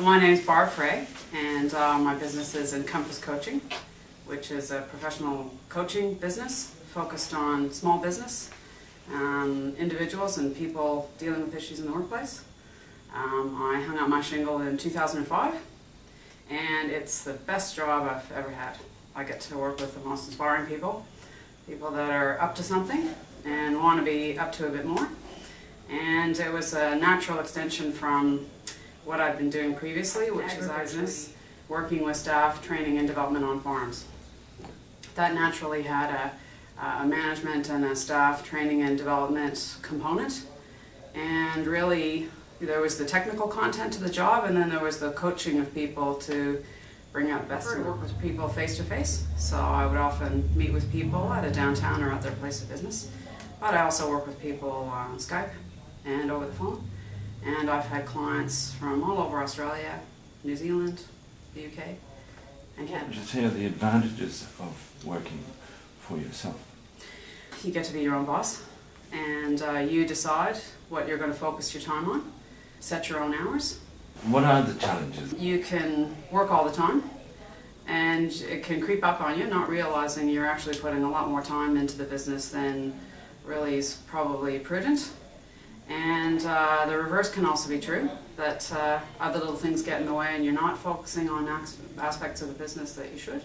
My name is Barb Frey, and my business is Encompass Coaching, which is a professional coaching business focused on small business, individuals and people dealing with issues in the workplace. I hung out my shingle in 2005, and it's the best job I've ever had. I get to work with the most inspiring people that are up to something and want to be up to a bit more. And it was a natural extension from what I'd been doing previously, which is business, working with staff, training and development on farms. That naturally had a management and a staff training and development component. And really, there was the technical content to the job, and then there was the coaching of people to bring out best. I work with people face to face, so I would often meet with people either downtown or at their place of business. But I also work with people on Skype and over the phone. And I've had clients from all over Australia, New Zealand, the UK, and Canada. Just hear the advantages of working for yourself. You get to be your own boss, and you decide what you're going to focus your time on, set your own hours. What are the challenges? You can work all the time, and it can creep up on you, not realizing you're actually putting a lot more time into the business than really is probably prudent. And the reverse can also be true, that other little things get in the way and you're not focusing on aspects of the business that you should.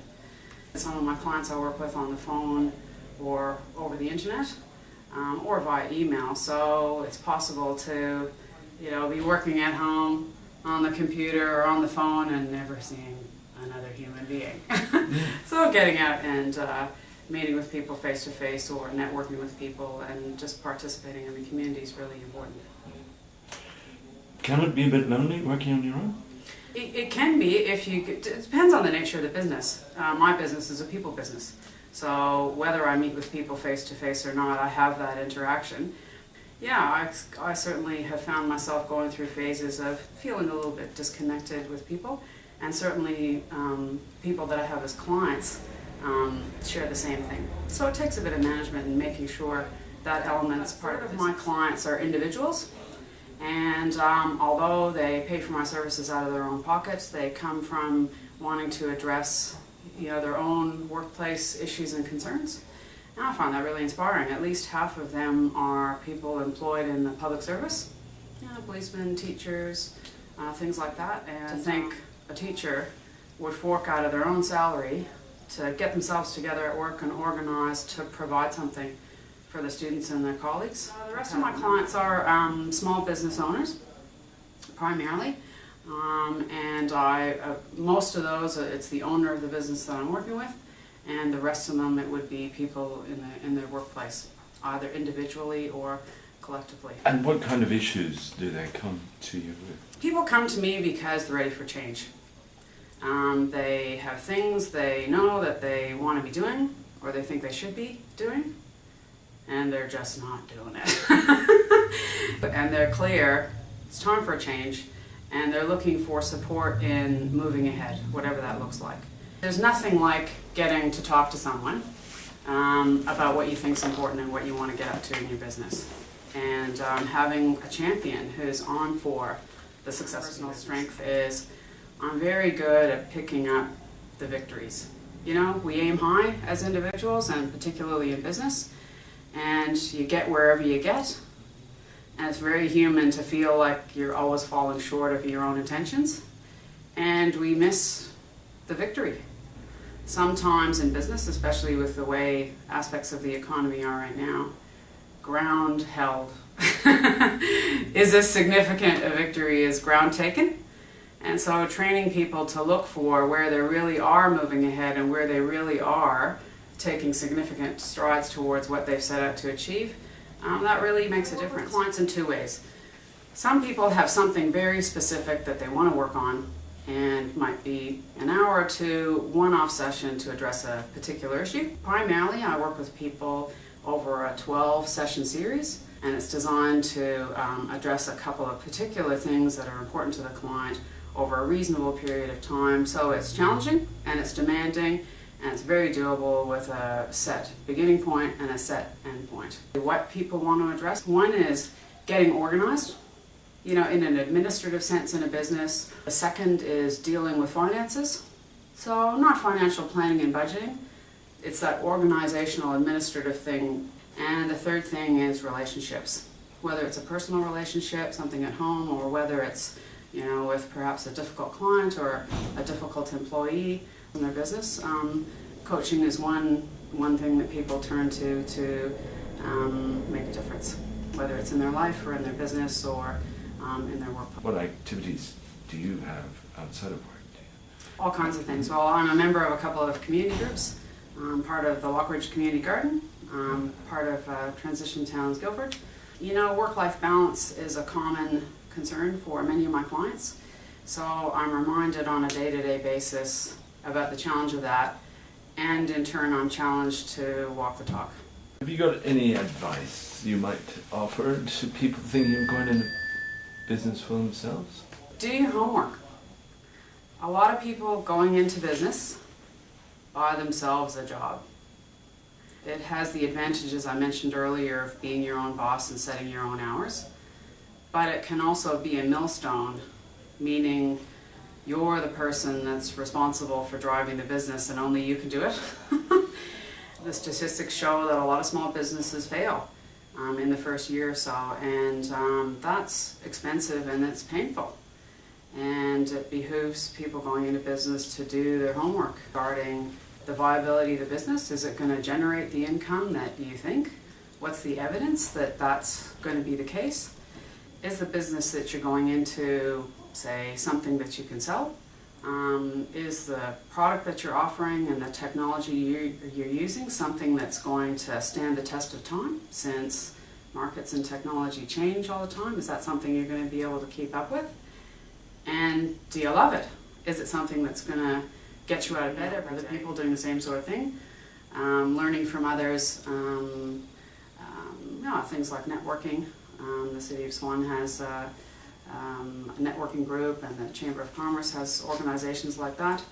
Some of my clients I work with on the phone or over the internet or via email, so it's possible to be working at home on the computer or on the phone and never seeing another human being. So getting out and meeting with people face to face or networking with people and just participating in the community is really important. Can it be a bit lonely working on your own? It can be it depends on the nature of the business. My business is a people business, so whether I meet with people face to face or not, I have that interaction. Yeah, I certainly have found myself going through phases of feeling a little bit disconnected with people, and certainly people that I have as clients share the same thing. So it takes a bit of management and making sure that element's part of my clients are individuals, and although they pay for my services out of their own pockets, they come from wanting to address their own workplace issues and concerns. And I find that really inspiring. At least half of them are people employed in the public service, policemen, teachers, things like that. And to think a teacher would fork out of their own salary to get themselves together at work and organize to provide something for the students and their colleagues. The rest of my clients are small business owners, primarily. And most of those, it's the owner of the business that I'm working with, and the rest of them, it would be people in their workplace, either individually or collectively. And what kind of issues do they come to you with? People come to me because they're ready for change. They have things they know that they want to be doing, or they think they should be doing, and they're just not doing it. And they're clear, it's time for a change, and they're looking for support in moving ahead, whatever that looks like. There's nothing like getting to talk to someone about what you think is important and what you want to get up to in your business. And having a champion who's on for the success. Personal strength is I'm very good at picking up the victories. We aim high as individuals, and particularly in business, and you get wherever you get. And it's very human to feel like you're always falling short of your own intentions, and we miss the victory. Sometimes in business, especially with the way aspects of the economy are right now, ground held is as significant a victory as ground taken. And so training people to look for where they really are moving ahead and where they really are taking significant strides towards what they've set out to achieve, that really makes a difference. Clients in two ways. Some people have something very specific that they want to work on, and might be an hour or two, one-off session to address a particular issue. Primarily, I work with people over a 12-session series, and it's designed to address a couple of particular things that are important to the client over a reasonable period of time. So it's challenging, and it's demanding, and it's very doable with a set beginning point and a set end point. What people want to address, one is getting organized in an administrative sense in a business. The second is dealing with finances. So not financial planning and budgeting. It's that organizational administrative thing. And the third thing is relationships. Whether it's a personal relationship, something at home, or whether it's, with perhaps a difficult client or a difficult employee in their business. Coaching is one thing that people turn to make a difference, whether it's in their life or in their business or in their work. What activities do you have outside of work? All kinds of things. Well, I'm a member of a couple of community groups. I'm part of the Lockridge Community Garden, part of Transition Towns Guildford. Work-life balance is a common concern for many of my clients. So I'm reminded on a day-to-day basis about the challenge of that, and in turn I'm challenged to walk the talk. Have you got any advice you might offer to people thinking of going into business for themselves? Do your homework. A lot of people going into business buy themselves a job. It has the advantages I mentioned earlier of being your own boss and setting your own hours, but it can also be a millstone, meaning you're the person that's responsible for driving the business and only you can do it. The statistics show that a lot of small businesses fail in the first year or so, and that's expensive and it's painful. And it behooves people going into business to do their homework regarding the viability of the business. Is it going to generate the income that you think? What's the evidence that that's going to be the case? Is the business that you're going into, say, something that you can sell? Is the product that you're offering and the technology you're using something that's going to stand the test of time, since markets and technology change all the time? Is that something you're going to be able to keep up with? And do you love it? Is it something that's going to get you out of bed every day? Other people doing the same sort of thing, learning from others, things like networking. The City of Swan has a networking group, and the Chamber of Commerce has organizations like that,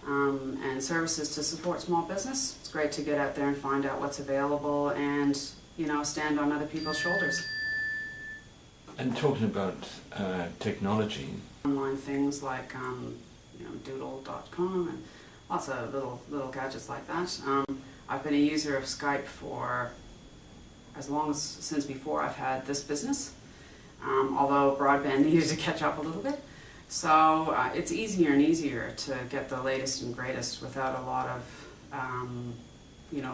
and services to support small business. It's great to get out there and find out what's available and, stand on other people's shoulders. And talking about technology. Online things like doodle.com and lots of little gadgets like that. I've been a user of Skype for since before I've had this business, although broadband needed to catch up a little bit. So it's easier and easier to get the latest and greatest without a lot of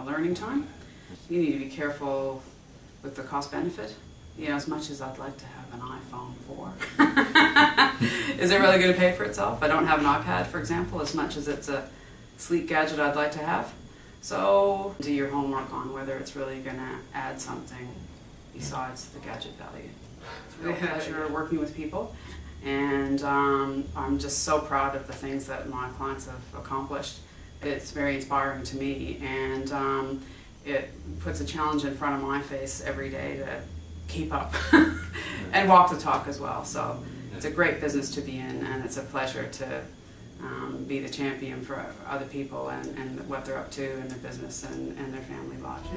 learning time. You need to be careful with the cost benefit. As much as I'd like to have an iPhone 4, is it really going to pay for itself? I don't have an iPad, for example, as much as it's a sleek gadget I'd like to have. So do your homework on whether it's really going to add something besides the gadget value. It's a real pleasure working with people, and I'm just so proud of the things that my clients have accomplished. It's very inspiring to me, and it puts a challenge in front of my face every day to keep up and walk the talk as well. So it's a great business to be in, and it's a pleasure to be the champion for other people and what they're up to in their business and their family lives.